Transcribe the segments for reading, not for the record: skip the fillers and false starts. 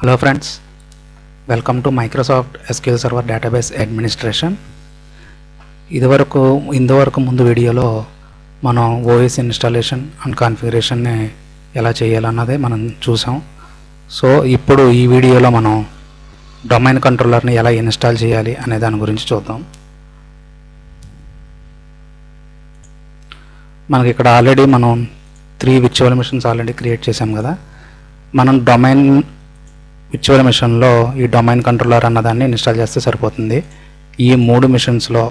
Hello friends, welcome to Microsoft SQL server database administration. ఇంతవరకు ముందు వీడియోలో మనం ఓఎస్ ఇన్స్టాలేషన్ అండ్ కాన్ఫిగరేషన్ని ఎలా చేయాలన్నదే మనం చూసాం. సో ఇప్పుడు ఈ వీడియోలో మనం డొమైన్ కంట్రోలర్ని ఎలా ఇన్స్టాల్ చేయాలి అనే దాని గురించి చూద్దాం. మనకి ఇక్కడ ఆల్రెడీ మనం 3 విర్చువల్ మిషన్స్ ఆల్రెడీ క్రియేట్ చేసాం కదా. మనం డొమైన్ విర్చువల్ మిషన్లో ఈ డొమైన్ కంట్రోలర్ అన్నదాన్ని ఇన్స్టాల్ చేస్తే సరిపోతుంది. ఈ 3 మిషన్స్లో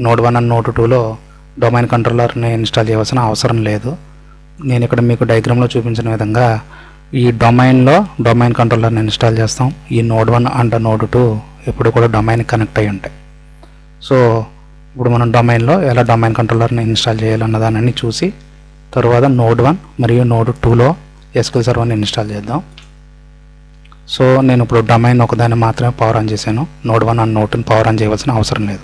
నోడ్ 1 అండ్ నోడ్ 2లో డొమైన్ కంట్రోలర్ని ఇన్స్టాల్ చేయవలసిన అవసరం లేదు. నేను ఇక్కడ మీకు డయాగ్రామ్లో చూపించిన విధంగా ఈ డొమైన్ కంట్రోలర్ని ఇన్స్టాల్ చేస్తాం. ఈ నోడ్ 1 అండ్ నోడ్ 2 ఎప్పుడు కూడా డొమైన్ కనెక్ట్ అయి ఉంటాయి. సో ఇప్పుడు మనం డొమైన్లో ఎలా డొమైన్ కంట్రోలర్ని ఇన్స్టాల్ చేయాలన్నదాన్ని చూసి తర్వాత నోడ్ 1 మరియు నోడ్ 2లో ఎస్క్యూఎల్ సర్వర్ని ఇన్స్టాల్ చేద్దాం. సో నేను ఇప్పుడు డొమైన్ ఒకదాన్ని మాత్రమే పవర్ ఆన్ చేశాను. Node 1 and node 2 power on చేయవలసిన అవసరం లేదు.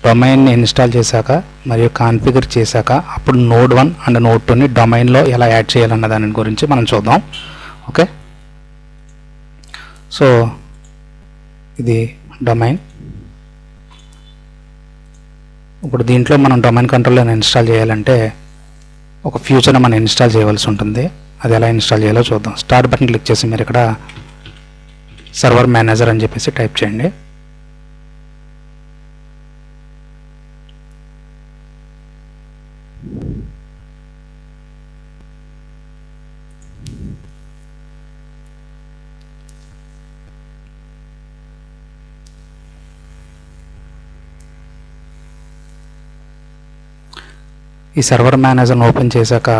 డొమైన్ని ఇన్స్టాల్ చేశాక మరియు కాన్ఫిగర్ చేశాక అప్పుడు నోడ్ 1 అండ్ నోడ్ 2ని డొమైన్లో ఎలా యాడ్ చేయాలన్న దాని గురించి మనం చూద్దాం. ఓకే, సో ఇది డొమైన్. ఇప్పుడు దీంట్లో మనం డొమైన్ కంట్రోలర్ని ఇన్స్టాల్ చేయాలంటే ఒక ఫ్యూచర్ని మనం ఇన్స్టాల్ చేయవలసి ఉంటుంది. అది ఎలా ఇన్స్టాల్ చేయాలో చూద్దాం. స్టార్ట్ బటన్ క్లిక్ చేసి మీరు ఇక్కడ సర్వర్ మేనేజర్ అని చెప్పేసి టైప్ చేయండి. ఈ సర్వర్ మేనేజర్ని ఓపెన్ చేశాక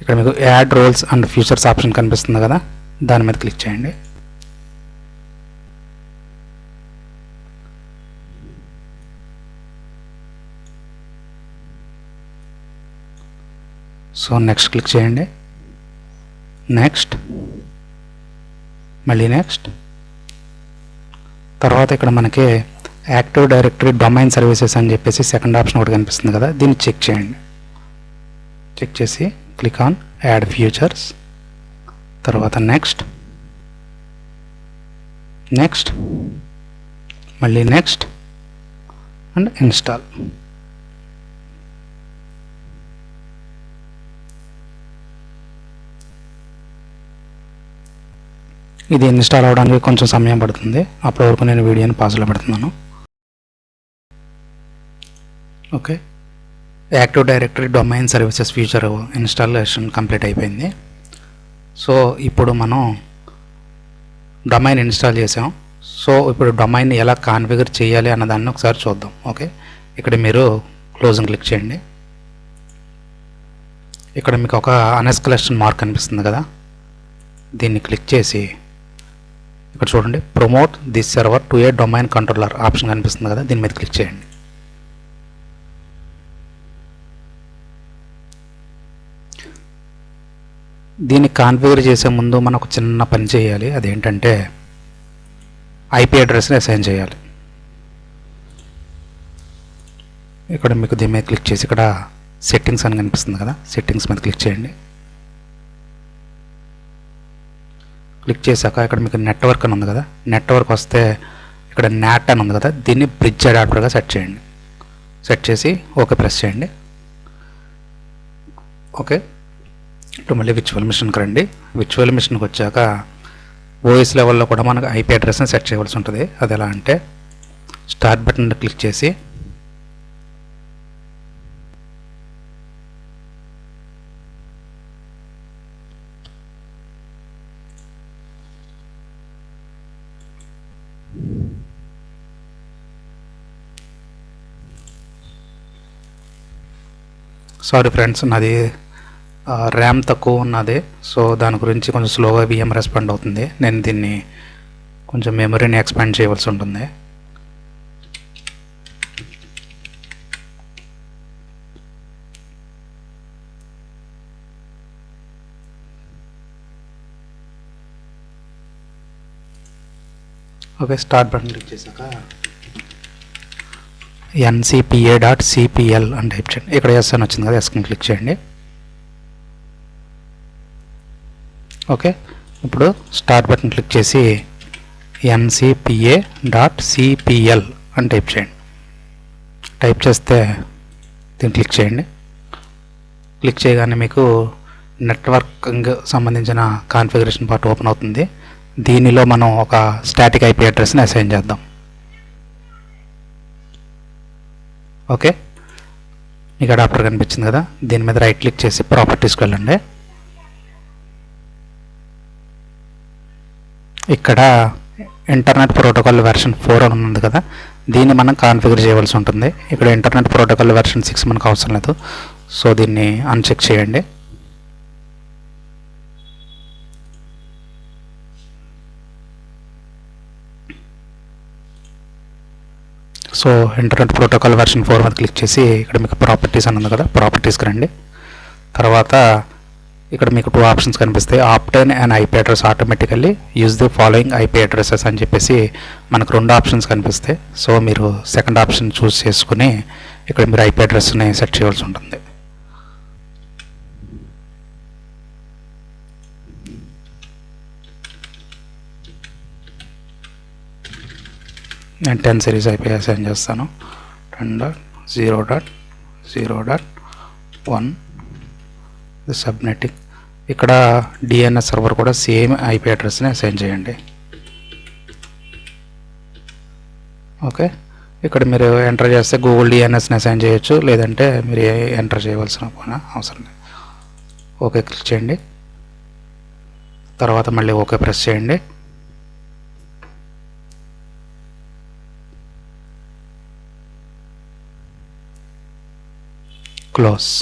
ఇక్కడ మీకు add roles and features option కనిపిస్తుంది కదా, దాని మీద క్లిక్ చేయండి. సో నెక్స్ట్ క్లిక్ చేయండి. నెక్స్ట్, మళ్ళీ నెక్స్ట్. తర్వాత ఇక్కడ మనకి యాక్టివ్ డైరెక్టరీ డొమైన్ సర్వీసెస్ అని చెప్పేసి సెకండ్ ఆప్షన్ ఒకటి కనిపిస్తుంది కదా, దీన్ని చెక్ చేయండి. చెక్ చేసి క్లిక్ ఆన్ యాడ్ ఫ్యూచర్స్. తర్వాత నెక్స్ట్, నెక్స్ట్, మళ్ళీ నెక్స్ట్ అండ్ ఇన్స్టాల్. ఇది ఇన్స్టాల్ అవ్వడానికి కొంచెం సమయం పడుతుంది. అప్పటి వరకు నేను వీడియోని పాజ్లో పెడుతున్నాను. Okay, active directory domain services feature installation complete అయిపోయింది. సో ఇప్పుడు మనం డొమైన్ ఇన్స్టాల్ చేసాం. సో ఇప్పుడు డొమైన్ ఎలా కాన్ఫిగర్ చేయాలి అన్నదాన్ని ఒకసారి చూద్దాం. ఓకే, ఇక్కడ మీరు క్లోజింగ్ క్లిక్ చేయండి. ఇక్కడ మీకు ఒక అన్ఎస్కలేషన్ మార్క్ కనిపిస్తుంది కదా, దీన్ని క్లిక్ చేసి ఇక్కడ చూడండి, promote this server to A domain controller option కనిపిస్తుంది కదా, దీని మీద క్లిక్ చేయండి. దీన్ని కాన్ఫిగర్ చేసే ముందు మనం ఒక చిన్న పని చేయాలి. అదేంటంటే ఐపీ అడ్రస్ని అసైన్ చేయాలి. ఇక్కడ మీకు దీని మీద క్లిక్ చేసి ఇక్కడ సెట్టింగ్స్ అని కనిపిస్తుంది కదా, సెట్టింగ్స్ మీద క్లిక్ చేయండి. క్లిక్ చేశాక ఇక్కడ మీకు నెట్వర్క్ అని ఉంది కదా, నెట్వర్క్ వస్తే ఇక్కడ నాట్ అని ఉంది కదా, దీన్ని బ్రిడ్జ్ అడాప్టర్గా సెట్ చేయండి. సెట్ చేసి ఓకే ప్రెస్ చేయండి. ఓకే, ఇప్పుడు మళ్ళీ విర్చువల్ మిషన్కి రండి. విర్చువల్ మిషన్కి వచ్చాక ఓఎస్ లెవెల్లో కూడా మనకు ఐపీ అడ్రస్ని సెట్ చేయవలసి ఉంటుంది. అది ఎలా అంటే స్టార్ట్ బటన్ క్లిక్ చేసి సారీ ఫ్రెండ్స్, నాది ర్యామ్ తక్కువ ఉన్నది. సో దాని గురించి కొంచెం స్లోగా విఎం రెస్పాండ్ అవుతుంది. నేను దీన్ని కొంచెం మెమరీని ఎక్స్పాండ్ చేయవలసి ఉంటుంది. ఓకే, స్టార్ట్ బటన్ క్లిక్ చేశాక ncpa.cpl అని టైప్ చేయండి. ఇక్కడ ఎస్ అని వచ్చింది కదా, ఎస్ని క్లిక్ చేయండి. ఓకే, ఇప్పుడు స్టార్ట్ బటన్ క్లిక్ చేసి ncpa.cpl అని టైప్ చేయండి. టైప్ చేస్తే దీన్ని క్లిక్ చేయండి. క్లిక్ చేయగానే మీకు నెట్వర్కింగ్ సంబంధించిన కాన్ఫిగరేషన్ పార్ట్ ఓపెన్ అవుతుంది. దీనిలో మనం ఒక స్టాటిక్ ఐపీ అడ్రస్ని అసైన్ చేద్దాం. ఓకే, మీకు అడాప్టర్ కనిపించింది కదా, దీని మీద రైట్ క్లిక్ చేసి ప్రాపర్టీస్కి వెళ్ళండి. ఇక్కడ ఇంటర్నెట్ ప్రోటోకాల్ వెర్షన్ 4 అని ఉంది కదా, దీన్ని మనం కాన్ఫిగర్ చేయవలసి ఉంటుంది. ఇక్కడ ఇంటర్నెట్ ప్రోటోకాల్ వెర్షన్ 6 మనకు అవసరం లేదు, సో దీన్ని అన్చెక్ చేయండి. సో ఇంటర్నెట్ ప్రోటోకాల్ వెర్షన్ 4 మీద క్లిక్ చేసి ఇక్కడ మీకు ప్రాపర్టీస్ అని ఉంది కదా, ప్రాపర్టీస్కి రండి. తర్వాత ఇక్కడ మీకు 2 ఆప్షన్స్ కనిపిస్తాయి. Obtain and IP address automatically use the following IP addresses అని చెప్పేసి మనకు 2 ఆప్షన్స్ కనిపిస్తాయి. సో మీరు సెకండ్ ఆప్షన్ చూస్ చేసుకుని ఇక్కడ మీరు ఐపీ అడ్రస్ని సెట్ చేయవలసి ఉంటుంది. నేను 10 సిరీస్ ఐపీ అసైన్ చేస్తాను. 10.0.0.1 సబ్నెటింగ్. ఇక్కడ డిఎన్ఎస్ సర్వర్ కూడా సేమ్ ఐపీ అడ్రస్ని అసైన్ చేయండి. ఓకే, ఇక్కడ మీరు ఎంటర్ చేస్తే గూగుల్ డిఎన్ఎస్ని అసైన్ చేయొచ్చు, లేదంటే మీరు ఎంటర్ చేయవలసిన అవసరం లేదు. ఓకే క్లిక్ చేయండి. తర్వాత మళ్ళీ ఓకే ప్రెస్ చేయండి. క్లోజ్.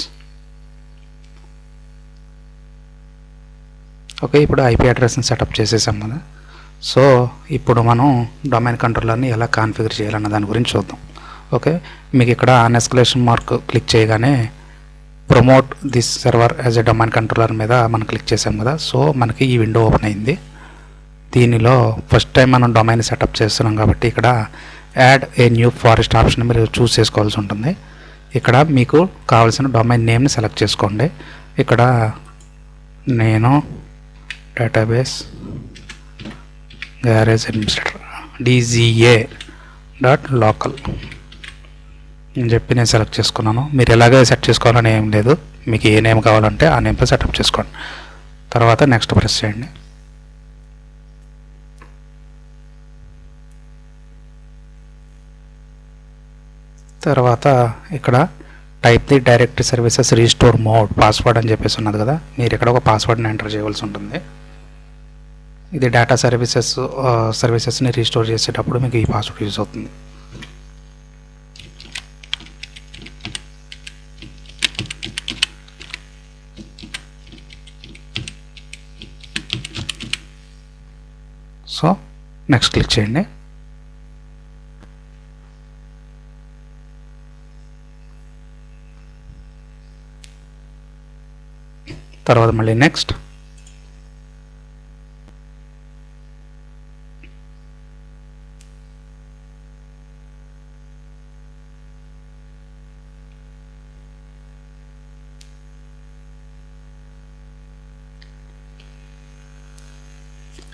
ఓకే, ఇప్పుడు ఐపీ అడ్రస్ని సెటప్ చేసేసాం కదా. సో ఇప్పుడు మనం డొమైన్ కంట్రోలర్ని ఎలా కాన్ఫిగర్ చేయాలన్న దాని గురించి చూద్దాం. ఓకే, మీకు ఇక్కడ ఎస్కలేషన్ మార్క్ క్లిక్ చేయగానే promote this server as a domain controller మీద మనం క్లిక్ చేసాం కదా. సో మనకి ఈ విండో ఓపెన్ అయింది. దీనిలో ఫస్ట్ టైం మనం డొమైన్ సెటప్ చేస్తున్నాం కాబట్టి ఇక్కడ add a new forest option మీరు చూస్ చేసుకోవాల్సి ఉంటుంది. ఇక్కడ మీకు కావాల్సిన డొమైన్ నేమ్ని సెలెక్ట్ చేసుకోండి. ఇక్కడ నేను డేటాబేస్ గ్యారేజ్ అడ్మినిస్ట్రేటర్ DGA.local అని చెప్పి నేను సెలెక్ట్ చేసుకున్నాను. మీరు ఎలాగే సెట్ చేసుకోవాలని ఏం లేదు, మీకు ఏ నేమ్ కావాలంటే ఆ నేమ్తో సెటప్ చేసుకోండి. తర్వాత నెక్స్ట్ ప్రెస్ చేయండి. తర్వాత ఇక్కడ type the directory services restore mode password అని చెప్పేసి ఉన్నది కదా, మీరు ఇక్కడ ఒక పాస్వర్డ్ని ఎంటర్ చేయవలసి ఉంటుంది. ఇది డేటా సర్వీసెస్ని రీస్టోర్ చేసేటప్పుడు మీకు ఈ పాస్వర్డ్ యూజ్ అవుతుంది. సో నెక్స్ట్ క్లిక్ చేయండి. తర్వాత మళ్ళీ నెక్స్ట్.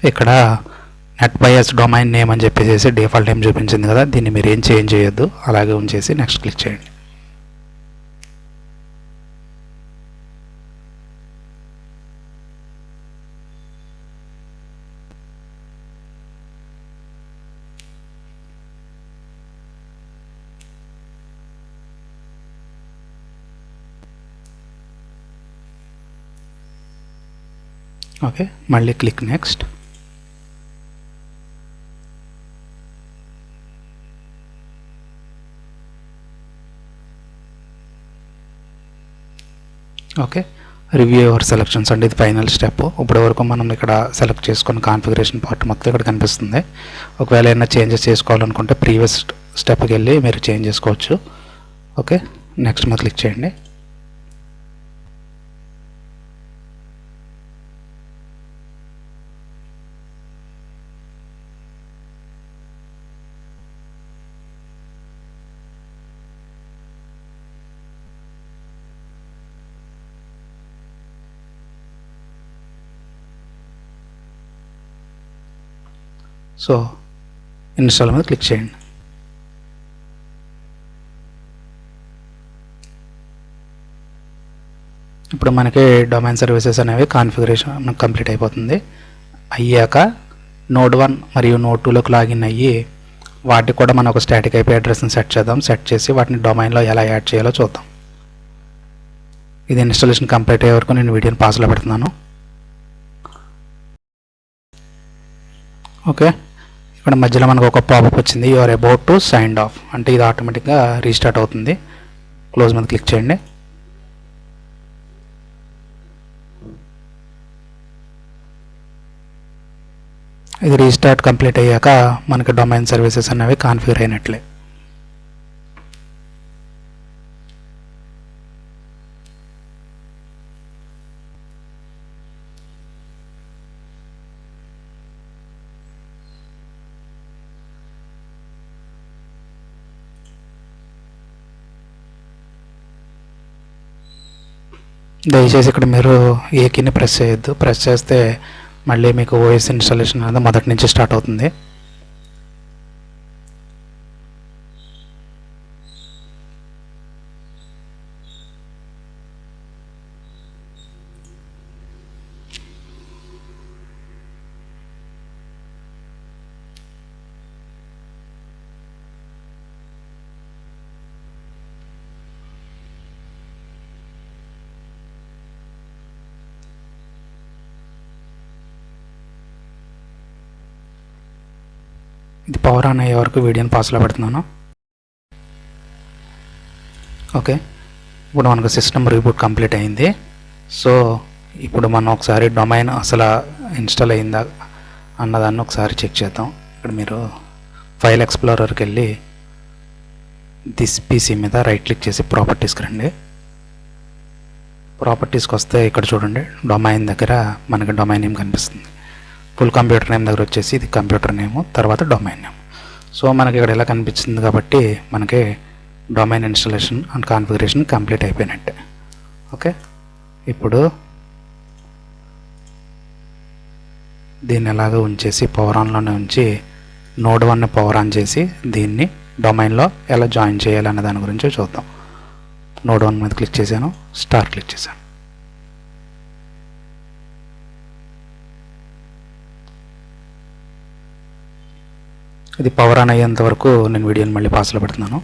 ఇక్కడ నెట్ బయాస్ డొమైన్ నేమ్ అని చెప్పేసి డిఫాల్ట్ నేమ్ చూపించింది కదా, దీన్ని మీరు ఏం చేంజ్ చేయొద్దు, అలాగే ఉంచేసి నెక్స్ట్ క్లిక్ చేయండి. ఓకే, మళ్ళీ click next. Okay, review your selections అండి, ఇది ఫైనల్ స్టెప్. ఇప్పటి వరకు మనం ఇక్కడ సెలెక్ట్ చేసుకున్న కాన్ఫిగరేషన్ పార్ట్ మొత్తం ఇక్కడ కనిపిస్తుంది. ఒకవేళ ఏమైనా చేంజెస్ చేసుకోవాలనుకుంటే ప్రీవియస్ స్టెప్కి వెళ్ళి మీరు చేంజ్ చేసుకోవచ్చు. ఓకే, నెక్స్ట్ మీద క్లిక్ చేయండి. సో ఇన్స్టాల్ మీద క్లిక్ చేయండి. ఇప్పుడు మనకి డొమైన్ సర్వీసెస్ అనేవి కాన్ఫిగరేషన్ కంప్లీట్ అయిపోతుంది. అయ్యాక నోడ్ 1 మరియు నోడ్ 2లోకి లాగిన్ అయ్యి వాటికి కూడా మనం ఒక స్టాటిక్ ఐపీ అడ్రస్ని సెట్ చేద్దాం. సెట్ చేసి వాటిని డొమైన్లో ఎలా యాడ్ చేయాలో చూద్దాం. ఇది ఇన్స్టాలేషన్ కంప్లీట్ అయ్యే వరకు నేను వీడియోని పాస్లో పెడుతున్నాను. ఓకే, ఇక్కడ మధ్యలో మనకు ఒక పాపప్ వచ్చింది, you are about to sign off అంటే ఇది ఆటోమేటిక్గా రీస్టార్ట్ అవుతుంది. క్లోజ్ మీద క్లిక్ చేయండి. ఇది రీస్టార్ట్ కంప్లీట్ అయ్యాక మనకి డొమైన్ సర్వీసెస్ అనేవి కాన్ఫిగర్ అయినట్లే. దయచేసి ఇక్కడ మీరు ఏ కీని ప్రెస్ చేయొద్దు. ప్రెస్ చేస్తే మళ్ళీ మీకు ఓఎస్ ఇన్స్టాలేషన్ అనేది మొదటి నుంచి స్టార్ట్ అవుతుంది. ఇది పవర్ ఆన్ అయ్యే వరకు వీడియోని పాస్లో పెడుతున్నాను. ఓకే, ఇప్పుడు మనకు సిస్టమ్ రీబూట్ కంప్లీట్ అయింది. సో ఇప్పుడు మనం ఒకసారి డొమైన్ అసలు ఇన్స్టాల్ అయిందా అన్నదాన్ని ఒకసారి చెక్ చేద్దాం. ఇక్కడ మీరు ఫైల్ ఎక్స్ప్లోరర్కి వెళ్ళి దిస్ పీసీ మీద రైట్ క్లిక్ చేసి ప్రాపర్టీస్కి రండి. ప్రాపర్టీస్కి వస్తే ఇక్కడ చూడండి, డొమైన్ దగ్గర మనకి డొమైన్ నేమ్ కనిపిస్తుంది. ఫుల్ కంప్యూటర్ నేమ్ దగ్గర వచ్చేసి ఇది కంప్యూటర్ నేము, తర్వాత డొమైన్ నేమ్. సో మనకి ఇక్కడ ఇలా కనిపిస్తుంది కాబట్టి మనకి domain installation and configuration complete అయిపోయినట్టే. ఓకే, ఇప్పుడు దీన్ని ఎలాగ ఉంచేసి పవర్ ఆన్లోనే ఉంచి నోడ్ 1ని పవర్ ఆన్ చేసి దీన్ని డొమైన్లో ఎలా జాయిన్ చేయాలనే దాని గురించి చూద్దాం. నోడ్ 1 మీద క్లిక్ చేశాను, స్టార్ క్లిక్ చేశాను. ఇది పవర్ ఆన్ అయ్యేంత వరకు నేను వీడియోని మళ్ళీ పాస్లో పెడుతున్నాను.